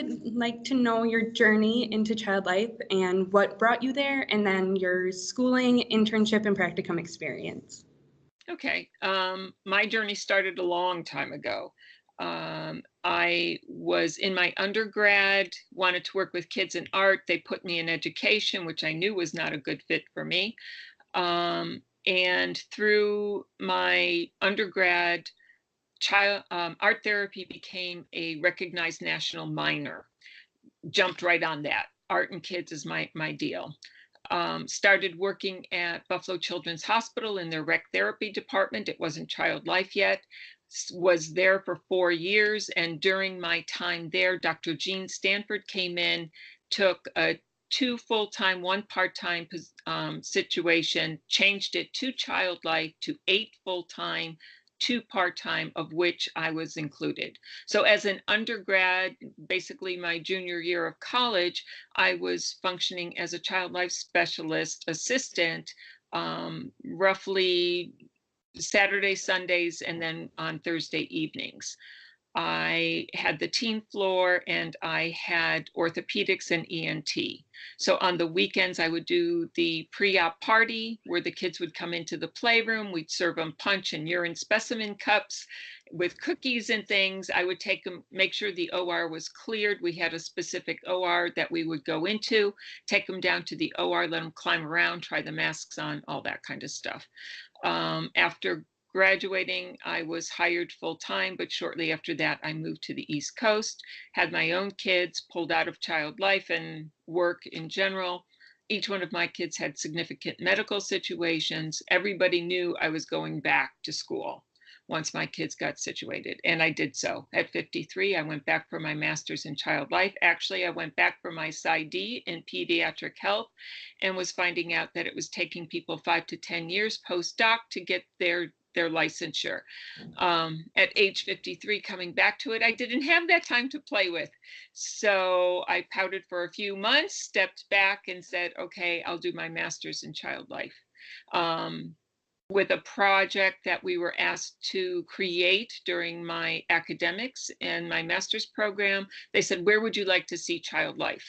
would like to know your journey into child life and what brought you there, and then your schooling, internship, and practicum experience. Okay. My journey started a long time ago. I was in my undergrad, wanted to work with kids in art. They put me in education, which I knew was not a good fit for me. And through my undergrad, art therapy became a recognized national minor. Jumped right on that. Art and kids is my deal. Started working at Buffalo Children's Hospital in their rec therapy department. It wasn't child life yet. Was there for 4 years. And during my time there, Dr. Jean Stanford came in, took a 2 full-time, 1 part-time situation, changed it to child life to 8 full-time, 2 part-time, of which I was included. So as an undergrad, basically my junior year of college, I was functioning as a child life specialist assistant, roughly Saturday, Sundays, and then on Thursday evenings. I had the teen floor and I had orthopedics and ENT. So on the weekends, I would do the pre-op party where the kids would come into the playroom. We'd serve them punch and urine specimen cups with cookies and things. I would take them, make sure the OR was cleared. We had a specific OR that we would go into, take them down to the OR, let them climb around, try the masks on, all that kind of stuff. After graduating, I was hired full-time, but shortly after that, I moved to the East Coast, had my own kids, pulled out of child life and work in general. Each one of my kids had significant medical situations. Everybody knew I was going back to school once my kids got situated, and I did so. At 53, I went back for my master's in child life. Actually, I went back for my PsyD in pediatric health and was finding out that it was taking people 5 to 10 years postdoc to get their licensure. At age 53, coming back to it, I didn't have that time to play with. So I pouted for a few months, stepped back and said, okay, I'll do my master's in child life. With a project that we were asked to create during my academics and my master's program, they said, where would you like to see child life?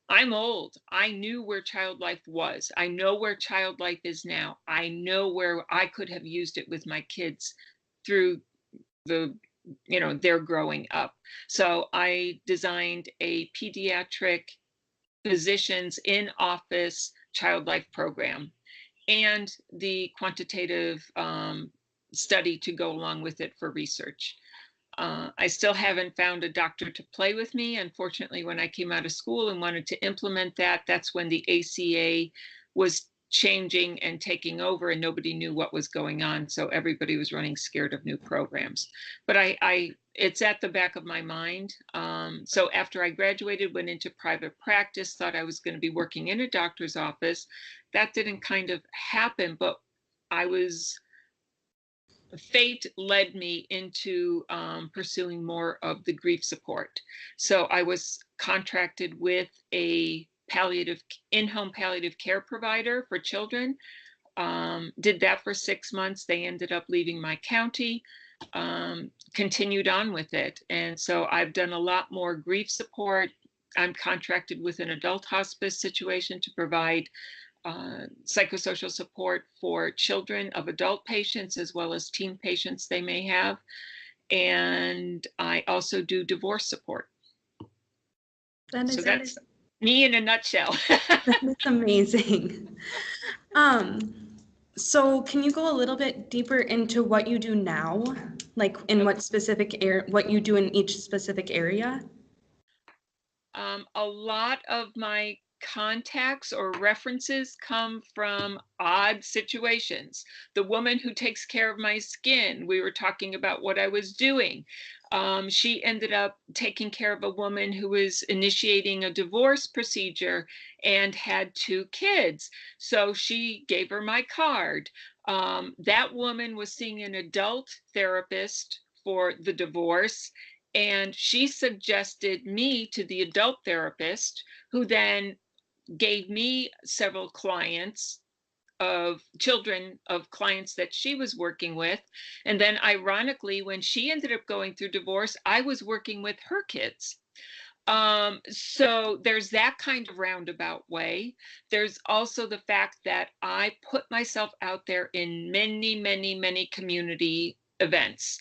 I'm old. I knew where child life was. I know where child life is now. I know where I could have used it with my kids through their growing up. So I designed a pediatric physicians in office child life program and the quantitative study to go along with it for research. I still haven't found a doctor to play with me. Unfortunately, when I came out of school and wanted to implement that, that's when the ACA was changing and taking over and nobody knew what was going on. So everybody was running scared of new programs. But it's at the back of my mind. So after I graduated, went into private practice, thought I was going to be working in a doctor's office. That didn't kind of happen, but fate led me into pursuing more of the grief support. So I was contracted with a in-home palliative care provider for children. Did that for 6 months. They ended up leaving my county, continued on with it. And so I've done a lot more grief support. I'm contracted with an adult hospice situation to provide psychosocial support for children of adult patients as well as teen patients they may have. And I also do divorce support. That's me in a nutshell. That's amazing. So can you go a little bit deeper into what you do now, like in what you do in each specific area? A lot of my contacts or references come from odd situations. The woman who takes care of my skin, we were talking about what I was doing. She ended up taking care of a woman who was initiating a divorce procedure and had 2 kids. So she gave her my card. That woman was seeing an adult therapist for the divorce, and she suggested me to the adult therapist, who then gave me several clients of children of clients that she was working with. And then ironically, when she ended up going through divorce, I was working with her kids. So there's that kind of roundabout way. There's also the fact that I put myself out there in many, many, many community events.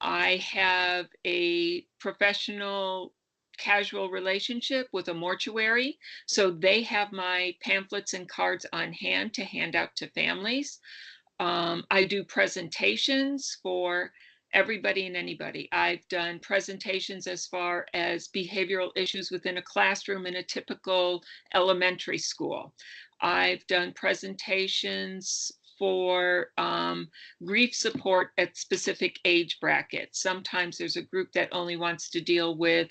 I have a professional casual relationship with a mortuary, so they have my pamphlets and cards on hand to hand out to families. I do presentations for everybody and anybody. I've done presentations as far as behavioral issues within a classroom in a typical elementary school. I've done presentations for grief support at specific age brackets. Sometimes there's a group that only wants to deal with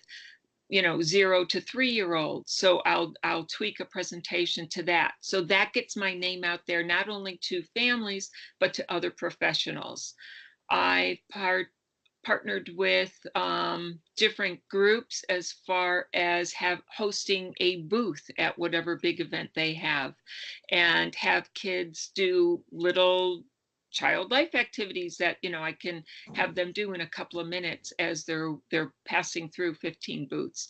0 to 3-year-olds. So I'll tweak a presentation to that. So that gets my name out there, not only to families, but to other professionals. I partnered with different groups as far as hosting a booth at whatever big event they have, and have kids do little child life activities that I can have them do in a couple of minutes as they're passing through 15 booths.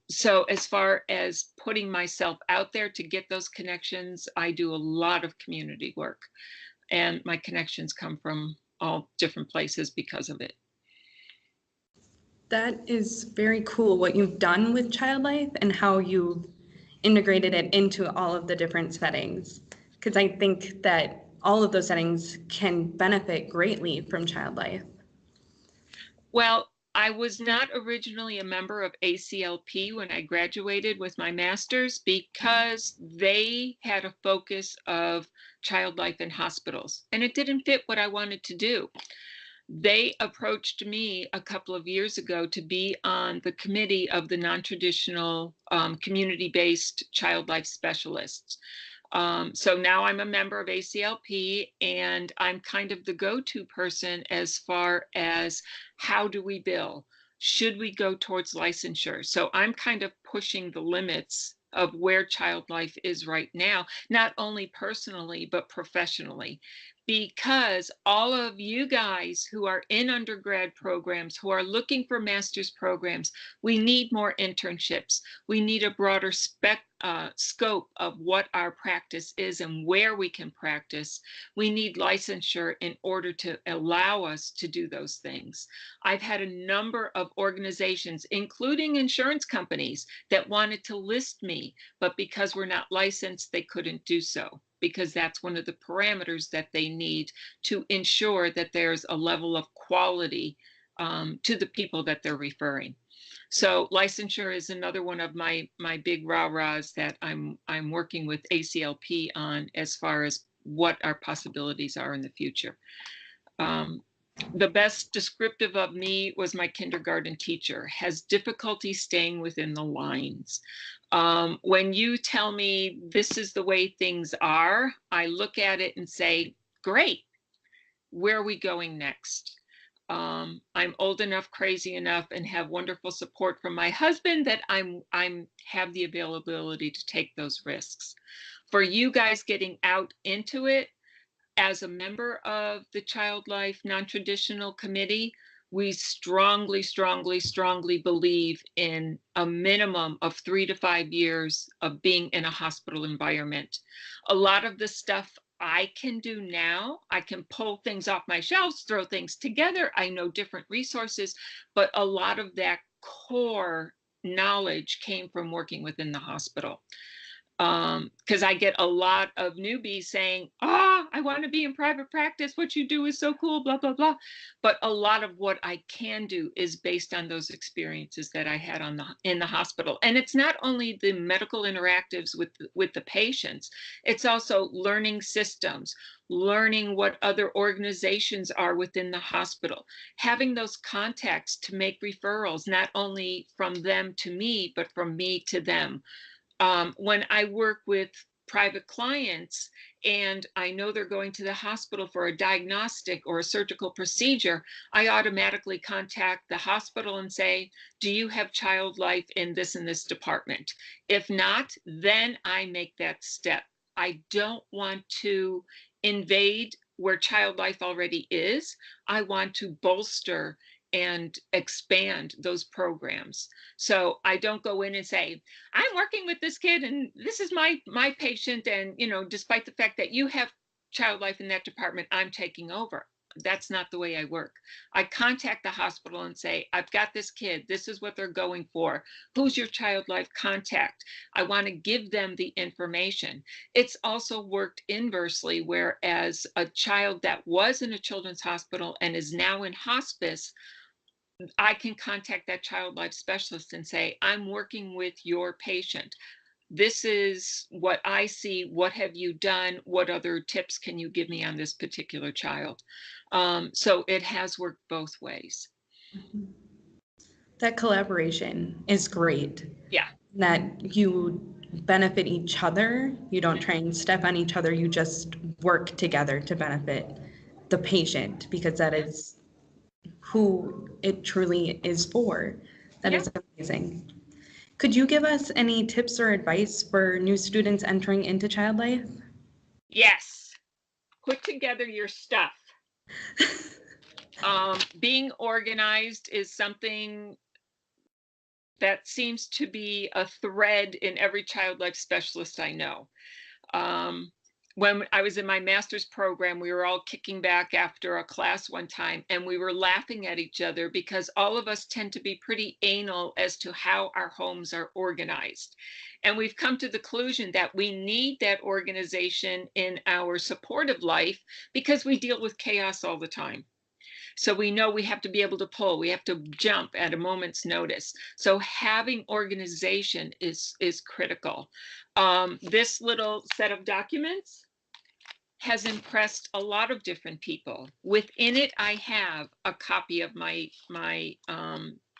So as far as putting myself out there to get those connections, I do a lot of community work, and my connections come from all different places because of it. That is very cool what you've done with Child Life and how you've integrated it into all of the different settings. Because I think that all of those settings can benefit greatly from Child Life. Well, I was not originally a member of ACLP when I graduated with my master's, because they had a focus of child life in hospitals, and it didn't fit what I wanted to do. They approached me a couple of years ago to be on the committee of the non-traditional community-based child life specialists. So now I'm a member of ACLP, and I'm kind of the go-to person as far as how do we bill? Should we go towards licensure? So I'm kind of pushing the limits of where child life is right now, not only personally, but professionally. Because all of you guys who are in undergrad programs, who are looking for master's programs, we need more internships. We need a broader scope of what our practice is and where we can practice. We need licensure in order to allow us to do those things. I've had a number of organizations, including insurance companies, that wanted to list me, but because we're not licensed, they couldn't do so, because that's one of the parameters that they need to ensure that there's a level of quality to the people that they're referring. So licensure is another one of my big rah-rahs that I'm working with ACLP on, as far as what our possibilities are in the future. The best descriptive of me was my kindergarten teacher: has difficulty staying within the lines. When you tell me this is the way things are, I look at it and say, great, where are we going next? I'm old enough, crazy enough, and have wonderful support from my husband that I'm have the availability to take those risks. For you guys getting out into it, as a member of the Child Life Non-Traditional Committee, we strongly, strongly, strongly believe in a minimum of 3 to 5 years of being in a hospital environment. A lot of the stuff I can do now, I can pull things off my shelves, throw things together. I know different resources, but a lot of that core knowledge came from working within the hospital. Because I get a lot of newbies saying, I want to be in private practice. What you do is so cool, blah, blah, blah. But a lot of what I can do is based on those experiences that I had in the hospital. And it's not only the medical interactives with the patients, it's also learning systems, learning what other organizations are within the hospital, having those contacts to make referrals, not only from them to me, but from me to them. When I work with private clients and I know they're going to the hospital for a diagnostic or a surgical procedure, I automatically contact the hospital and say, do you have child life in this and this department? If not, then I make that step. I don't want to invade where child life already is. I want to bolster and expand those programs. So I don't go in and say, I'm working with this kid and this is my patient, and despite the fact that you have child life in that department, I'm taking over. That's not the way I work. I contact the hospital and say, I've got this kid, this is what they're going for. Who's your child life contact? I want to give them the information. It's also worked inversely, whereas a child that was in a children's hospital and is now in hospice, I can contact that child life specialist and say, I'm working with your patient. This is what I see. What have you done? What other tips can you give me on this particular child? So it has worked both ways. That collaboration is great. Yeah. That you benefit each other. You don't try and step on each other. You just work together to benefit the patient, because that is who it truly is for. That is amazing. Could you give us any tips or advice for new students entering into child life? Yes. Put together your stuff. Being organized is something that seems to be a thread in every child life specialist I know. When I was in my master's program, we were all kicking back after a class one time, and we were laughing at each other because all of us tend to be pretty anal as to how our homes are organized. And we've come to the conclusion that we need that organization in our supportive life because we deal with chaos all the time. So we know we have to be able to pull, we have to jump at a moment's notice. So having organization is critical. This little set of documents has impressed a lot of different people. Within it, I have a copy of my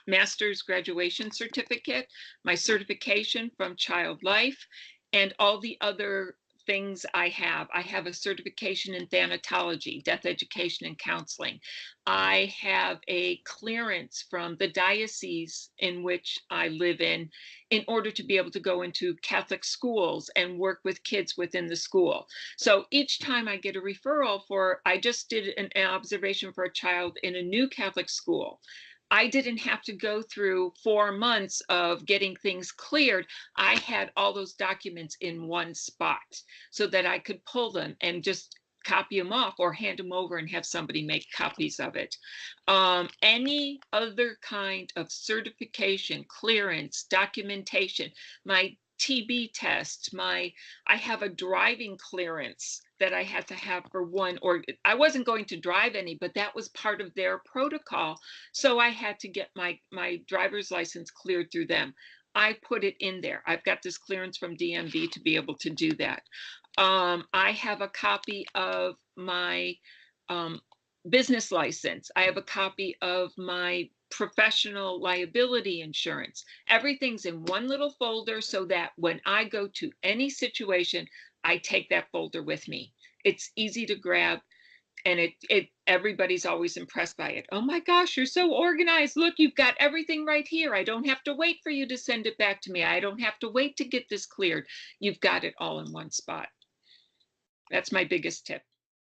master's graduation certificate, my certification from Child Life, and all the other things I have. I have a certification in thanatology, death education and counseling. I have a clearance from the diocese in which I live in order to be able to go into Catholic schools and work with kids within the school. So each time I get a referral I just did an observation for a child in a new Catholic school. I didn't have to go through 4 months of getting things cleared. I had all those documents in one spot so that I could pull them and just copy them off or hand them over and have somebody make copies of it. Any other kind of certification, clearance, documentation, my TB test, I have a driving clearance that I had to have for one, or I wasn't going to drive any, but that was part of their protocol. So I had to get my driver's license cleared through them. I put it in there. I've got this clearance from DMV to be able to do that. I have a copy of my business license. I have a copy of my professional liability insurance. Everything's in one little folder so that when I go to any situation, I take that folder with me. It's easy to grab, and everybody's always impressed by it. Oh my gosh, you're so organized. Look, you've got everything right here. I don't have to wait for you to send it back to me. I don't have to wait to get this cleared. You've got it all in one spot. That's my biggest tip.